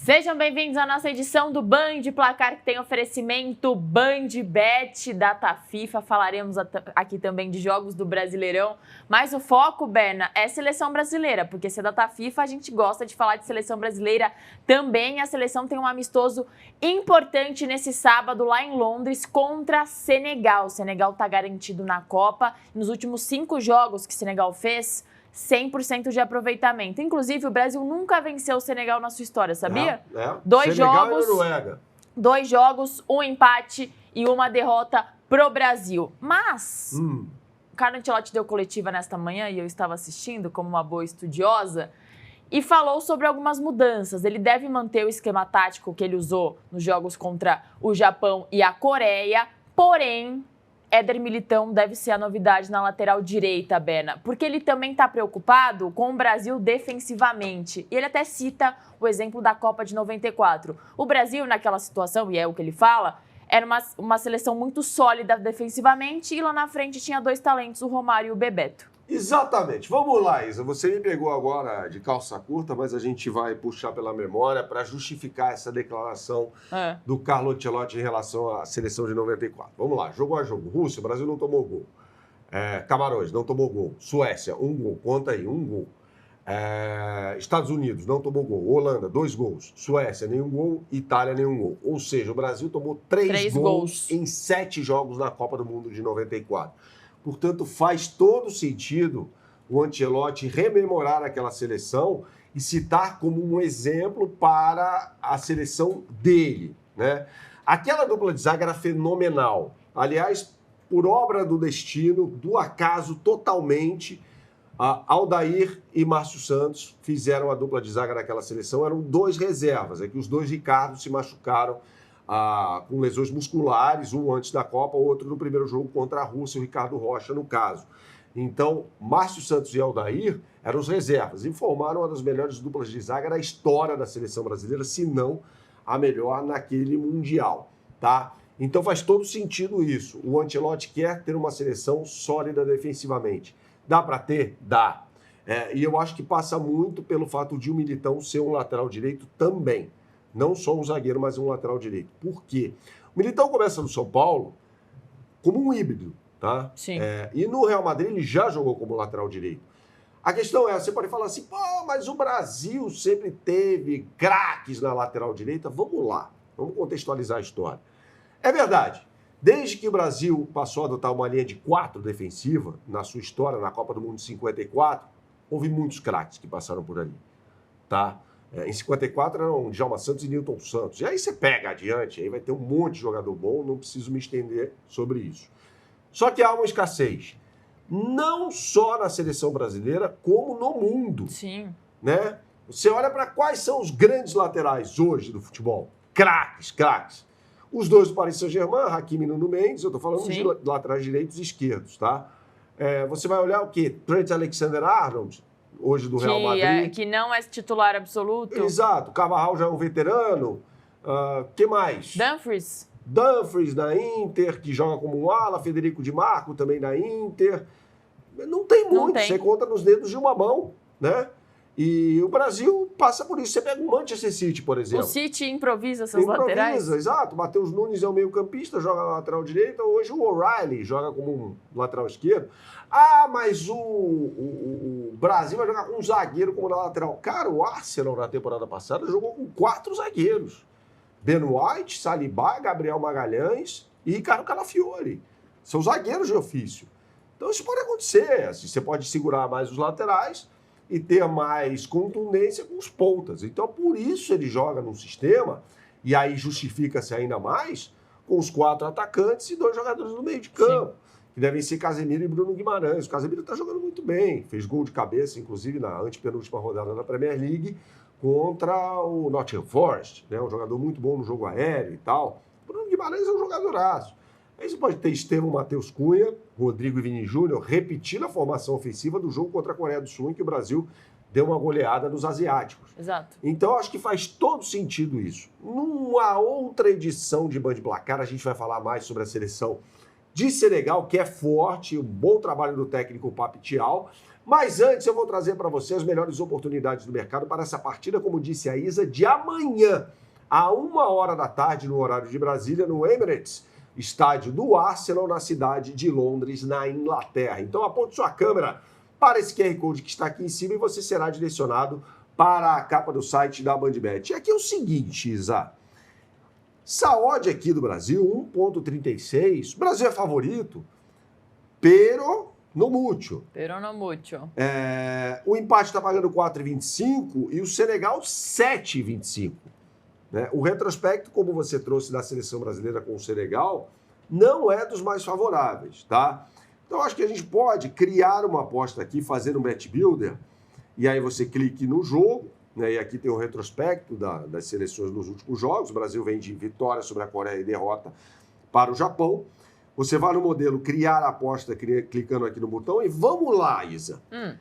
Sejam bem-vindos à nossa edição do Band Placar, que tem oferecimento BandBet, Data FIFA. Falaremos aqui também de jogos do Brasileirão, mas o foco, Berna, é seleção brasileira, porque se é Data FIFA, a gente gosta de falar de seleção brasileira também. A seleção tem um amistoso importante nesse sábado lá em Londres contra Senegal. O Senegal está garantido na Copa. Nos últimos 5 jogos que o Senegal fez, 100% de aproveitamento. Inclusive, o Brasil nunca venceu o Senegal na sua história, sabia? Senegal e Noruega. 2 jogos, 1 empate e 1 derrota pro Brasil. Mas o Carlo Ancelotti deu coletiva nesta manhã e eu estava assistindo como uma boa estudiosa e falou sobre algumas mudanças. Ele deve manter o esquema tático que ele usou nos jogos contra o Japão e a Coreia, porém Éder Militão deve ser a novidade na lateral direita, Berna, porque ele também está preocupado com o Brasil defensivamente. E ele até cita o exemplo da Copa de 94. O Brasil, naquela situação, e é o que ele fala, era uma seleção muito sólida defensivamente e lá na frente tinha 2 talentos, o Romário e o Bebeto. Exatamente. Vamos lá, Isa. Você me pegou agora de calça curta, mas a gente vai puxar pela memória para justificar essa declaração do Carlo Ancelotti em relação à seleção de 94. Vamos lá, jogo a jogo. Rússia, Brasil não tomou gol. Camarões, não tomou gol. Suécia, 1 gol. Conta aí, 1 gol. Estados Unidos, não tomou gol. Holanda, 2 gols. Suécia, nenhum gol. Itália, nenhum gol. Ou seja, o Brasil tomou 3 gols em 7 jogos na Copa do Mundo de 94. Portanto, faz todo sentido o Ancelotti rememorar aquela seleção e citar como um exemplo para a seleção dele, né? Aquela dupla de zaga era fenomenal. Aliás, por obra do destino, do acaso totalmente, Aldair e Márcio Santos fizeram a dupla de zaga naquela seleção. Eram 2 reservas, é que os 2 Ricardo se machucaram com lesões musculares, um antes da Copa, outro no primeiro jogo contra a Rússia, o Ricardo Rocha, no caso. Então, Márcio Santos e Aldair eram os reservas e formaram uma das melhores duplas de zaga da história da seleção brasileira, se não a melhor naquele Mundial, tá? Então faz todo sentido isso. O Ancelotti quer ter uma seleção sólida defensivamente. Dá para ter? Dá. E eu acho que passa muito pelo fato de o Militão ser um lateral direito também. Não só um zagueiro, mas um lateral direito. Por quê? O Militão começa no São Paulo como um híbrido, tá? Sim. E no Real Madrid ele já jogou como lateral direito. A questão você pode falar assim, mas o Brasil sempre teve craques na lateral direita. Vamos lá, vamos contextualizar a história. É verdade, desde que o Brasil passou a adotar uma linha de 4 defensiva na sua história, na Copa do Mundo de 54, houve muitos craques que passaram por ali, tá? Em 54 eram Djalma Santos e Nilton Santos. E aí você pega adiante, aí vai ter um monte de jogador bom, não preciso me estender sobre isso. Só que há uma escassez, não só na seleção brasileira, como no mundo. Sim. Né? Você olha para quais são os grandes laterais hoje do futebol. Craques. Os 2 do Paris Saint-Germain, Hakimi e Nuno Mendes, eu estou falando de laterais direitos e esquerdos, tá? Você vai olhar o quê? Trent Alexander-Arnold, hoje do Real Madrid. Que não é titular absoluto. Exato. Carvajal já é um veterano. Que mais? Dumfries na Inter, que joga como um ala. Federico Di Marco também na Inter. Não tem muito. Você conta nos dedos de uma mão, né? E o Brasil passa por isso. Você pega o Manchester City, por exemplo. O City improvisa seus laterais. Exato. Matheus Nunes é o meio-campista, joga na lateral direita. Hoje o O'Reilly joga como um lateral esquerdo. Mas o Brasil vai jogar com um zagueiro como na lateral. Cara, o Arsenal na temporada passada jogou com 4 zagueiros. Ben White, Saliba, Gabriel Magalhães e Ricardo Calafiori. São zagueiros de ofício. Então isso pode acontecer. Assim, você pode segurar mais os laterais e ter mais contundência com os pontas. Então, por isso ele joga num sistema, e aí justifica-se ainda mais, com os 4 atacantes e 2 jogadores no meio de campo, que devem ser Casemiro e Bruno Guimarães. O Casemiro está jogando muito bem, fez gol de cabeça, inclusive na antepenúltima rodada da Premier League, contra o Nottingham Forest, né? Um jogador muito bom no jogo aéreo e tal. O Bruno Guimarães é um jogadoraço. Aí você pode ter Estevam, Matheus Cunha, Rodrigo e Vini Júnior repetindo a formação ofensiva do jogo contra a Coreia do Sul, em que o Brasil deu uma goleada nos asiáticos. Exato. Então, acho que faz todo sentido isso. Numa outra edição de Band Placar, a gente vai falar mais sobre a seleção de Senegal, que é forte, um bom trabalho do técnico Pape Thiaw, Mas antes eu vou trazer para você as melhores oportunidades do mercado para essa partida, como disse a Isa, de amanhã, à 13h, no horário de Brasília, no Emirates, estádio do Arsenal, na cidade de Londres, na Inglaterra. Então aponte sua câmera para esse QR Code que está aqui em cima e você será direcionado para a capa do site da BandBet. E aqui é o seguinte, Isa. Essa odd aqui do Brasil, 1,36. O Brasil é favorito, pero no mucho. Pero no mucho. O empate está pagando 4,25 e o Senegal 7,25. Né? O retrospecto, como você trouxe da seleção brasileira com o Senegal, não é dos mais favoráveis, tá? Então, acho que a gente pode criar uma aposta aqui, fazer um bet builder, e aí você clique no jogo, né? E aqui tem o retrospecto das seleções nos últimos jogos. O Brasil vem de vitória sobre a Coreia e derrota para o Japão. Você vai no modelo criar a aposta, clicando aqui no botão, e vamos lá, Isa. Vamos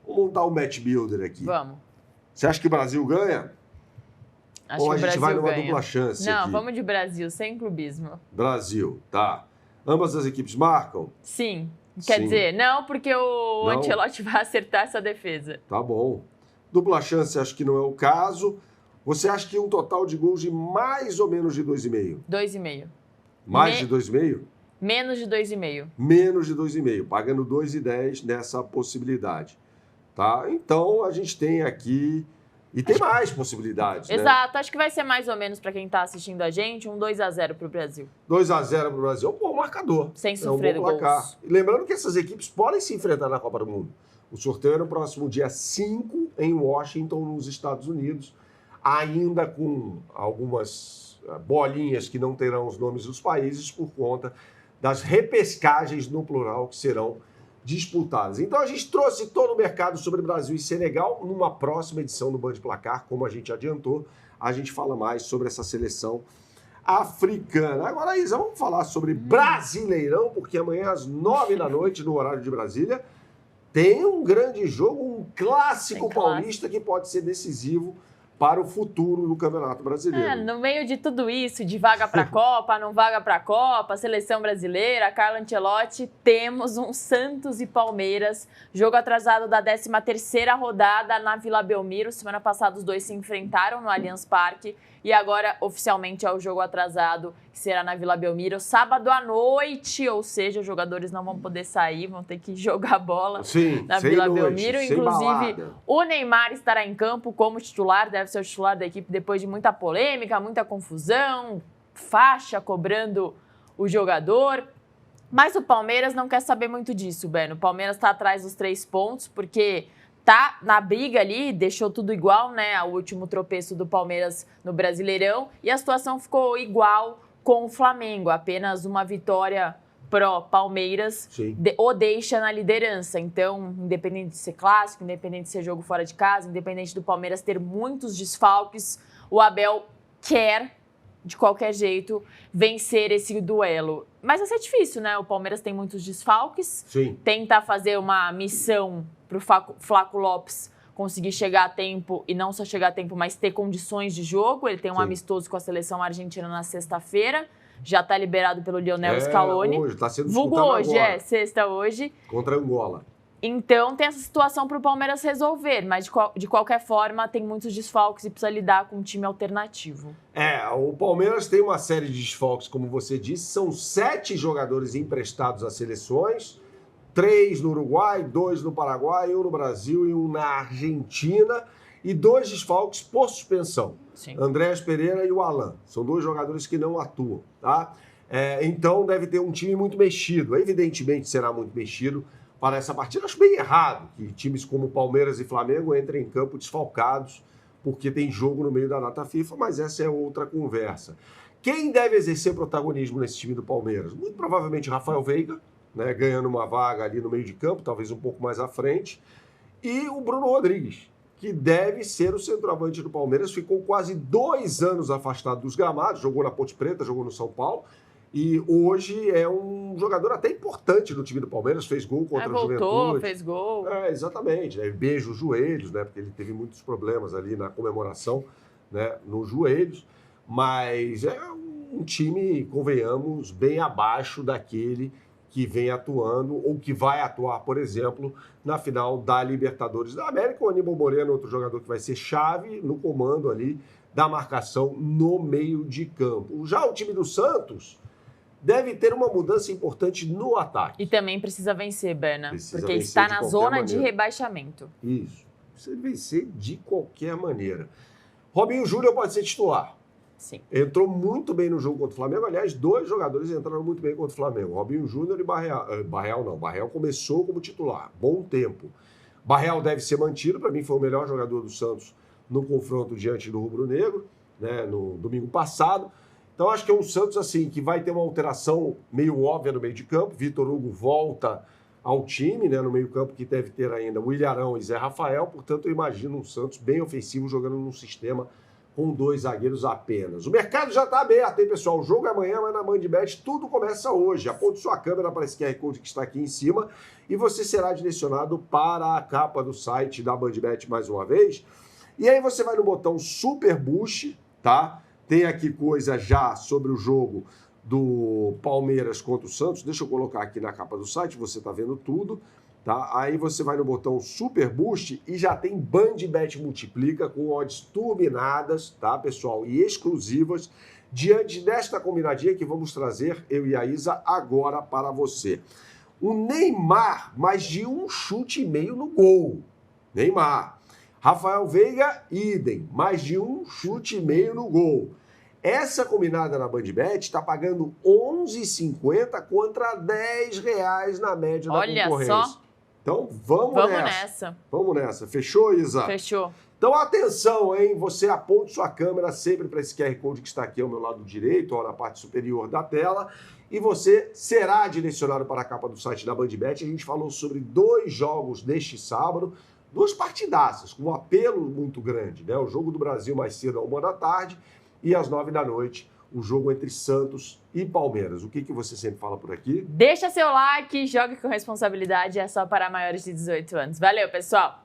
montar um bet builder aqui. Vamos. Você acha que o Brasil ganha? Acho ou que a o gente Brasil vai numa ganha. dupla chance Não, aqui? vamos de Brasil, sem clubismo. Brasil, tá. Ambas as equipes marcam? Sim. Quer Sim. dizer, não, porque o Não? Ancelotti vai acertar essa defesa. Tá bom. Dupla chance, acho que não é o caso. Você acha que um total de gols de mais ou menos de 2,5? 2,5. Mais de 2,5? Menos de 2,5. Menos de 2,5, pagando 2,10 nessa possibilidade. Tá? Então, a gente tem aqui... E tem mais possibilidades, né? Exato, acho que vai ser mais ou menos, para quem está assistindo a gente, um 2-0 para o Brasil. 2-0 para o Brasil. É um bom marcador. Sem sofrer bom placar. gols. E lembrando que essas equipes podem se enfrentar na Copa do Mundo. O sorteio é no próximo dia 5 em Washington, nos Estados Unidos, ainda com algumas bolinhas que não terão os nomes dos países por conta das repescagens no plural que serão disputadas. Então a gente trouxe todo o mercado sobre Brasil e Senegal. Numa próxima edição do Band Placar, como a gente adiantou, a gente fala mais sobre essa seleção africana. Agora, Isa, vamos falar sobre Brasileirão, porque amanhã às 9h, no horário de Brasília, tem um grande jogo, um clássico paulista que pode ser decisivo para o futuro do Campeonato Brasileiro. No meio de tudo isso, de vaga para a Copa, não vaga para a Copa, seleção brasileira, Carlo Ancelotti, temos um Santos e Palmeiras, jogo atrasado da 13ª rodada na Vila Belmiro. Semana passada os dois se enfrentaram no Allianz Parque e agora oficialmente é o jogo atrasado, que será na Vila Belmiro, sábado à noite, ou seja, os jogadores não vão poder sair, vão ter que jogar bola na Vila Belmiro. Inclusive, o Neymar estará em campo como titular, deve ser o titular da equipe depois de muita polêmica, muita confusão, faixa cobrando o jogador. Mas o Palmeiras não quer saber muito disso, Beno. O Palmeiras está atrás dos 3 pontos, porque tá na briga ali, deixou tudo igual, né? O último tropeço do Palmeiras no Brasileirão. E a situação ficou igual com o Flamengo. Apenas uma vitória pró-Palmeiras o deixa na liderança. Então, independente de ser clássico, independente de ser jogo fora de casa, independente do Palmeiras ter muitos desfalques, o Abel quer, de qualquer jeito, vencer esse duelo. Mas vai ser difícil, né? O Palmeiras tem muitos desfalques. Sim. Tenta fazer uma missão para o Flaco Lopes conseguir chegar a tempo, e não só chegar a tempo, mas ter condições de jogo. Ele tem um amistoso com a seleção argentina na sexta-feira. Já está liberado pelo Lionel Scaloni. Hoje, está sendo vulgo hoje, agora. Sexta hoje. Contra Angola. Então tem essa situação para o Palmeiras resolver, mas de qualquer forma tem muitos desfalques e precisa lidar com um time alternativo. O Palmeiras tem uma série de desfalques, como você disse, são 7 jogadores emprestados às seleções, 3 no Uruguai, 2 no Paraguai, 1 no Brasil e 1 na Argentina, e 2 desfalques por suspensão. Sim. Andréas Pereira e o Alan. São 2 jogadores que não atuam, tá? Então deve ter um time muito mexido. Evidentemente será muito mexido para essa partida. Acho bem errado que times como Palmeiras e Flamengo entrem em campo desfalcados, porque tem jogo no meio da data FIFA, mas essa é outra conversa. Quem deve exercer protagonismo nesse time do Palmeiras? Muito provavelmente Rafael Veiga, né, ganhando uma vaga ali no meio de campo, talvez um pouco mais à frente, e o Bruno Rodrigues, que deve ser o centroavante do Palmeiras. Ficou quase 2 anos afastado dos gramados, jogou na Ponte Preta, jogou no São Paulo, e hoje é um jogador até importante no time do Palmeiras, fez gol contra a Juventude. Fez gol. Exatamente, né? Beija os joelhos, né? Porque ele teve muitos problemas ali na comemoração, né? Nos joelhos, mas é um time, convenhamos, bem abaixo daquele que vem atuando ou que vai atuar, por exemplo, na final da Libertadores da América. O Aníbal Moreno, outro jogador que vai ser chave no comando ali da marcação no meio de campo. Já o time do Santos deve ter uma mudança importante no ataque. E também precisa vencer, Berna, porque vencer está na zona de rebaixamento. Isso, precisa vencer de qualquer maneira. Robinho Júnior pode ser titular. Sim. Entrou muito bem no jogo contra o Flamengo. Aliás, 2 jogadores entraram muito bem contra o Flamengo. Robinho Júnior e Barreal. Barreal começou como titular. Bom tempo. Barreal deve ser mantido. Para mim, foi o melhor jogador do Santos no confronto diante do Rubro Negro, né, no domingo passado. Então, acho que é um Santos assim que vai ter uma alteração meio óbvia no meio de campo. Vitor Hugo volta ao time, né, no meio campo, que deve ter ainda o Ilharão e Zé Rafael. Portanto, eu imagino um Santos bem ofensivo jogando num sistema com 2 zagueiros apenas. O mercado já está aberto, hein, pessoal? O jogo é amanhã, mas na BandBet tudo começa hoje. Aponte sua câmera para esse QR Code que está aqui em cima e você será direcionado para a capa do site da BandBet mais uma vez. E aí você vai no botão Super Boost, tá? Tem aqui coisa já sobre o jogo do Palmeiras contra o Santos. Deixa eu colocar aqui na capa do site, você está vendo tudo. Tá? Aí você vai no botão Super Boost e já tem BandBet Multiplica com odds turbinadas, tá, pessoal? E exclusivas diante desta combinadinha que vamos trazer, eu e a Isa, agora para você. O Neymar, mais de 1,5 chute no gol. Neymar. Rafael Veiga, idem, mais de 1,5 chute no gol. Essa combinada na BandBet está pagando R$ 11,50 contra R$10 na média da concorrência. Olha só. Então, vamos nessa. Vamos nessa. Fechou, Isa? Fechou. Então, atenção, hein? Você aponte sua câmera sempre para esse QR Code que está aqui ao meu lado direito, ó, na parte superior da tela, e você será direcionado para a capa do site da BandBet. A gente falou sobre 2 jogos deste sábado, 2 partidaças, com um apelo muito grande, né? O Jogo do Brasil mais cedo, à 13h, e às 21h, o jogo entre Santos e Palmeiras. O que você sempre fala por aqui? Deixa seu like, jogue com responsabilidade, é só para maiores de 18 anos. Valeu, pessoal!